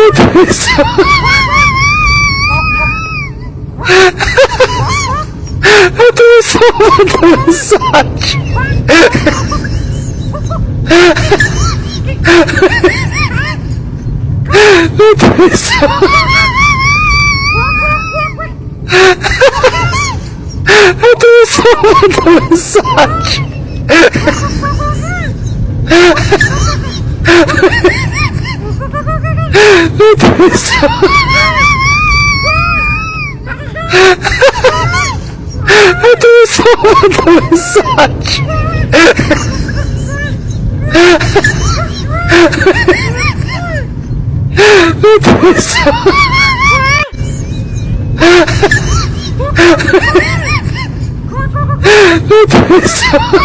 Atenção! Atenção, manda mensagem! Atenção! Atenção, manda mensagem! Atenção! Atenção, manda mensagem! Atenção! Atenção!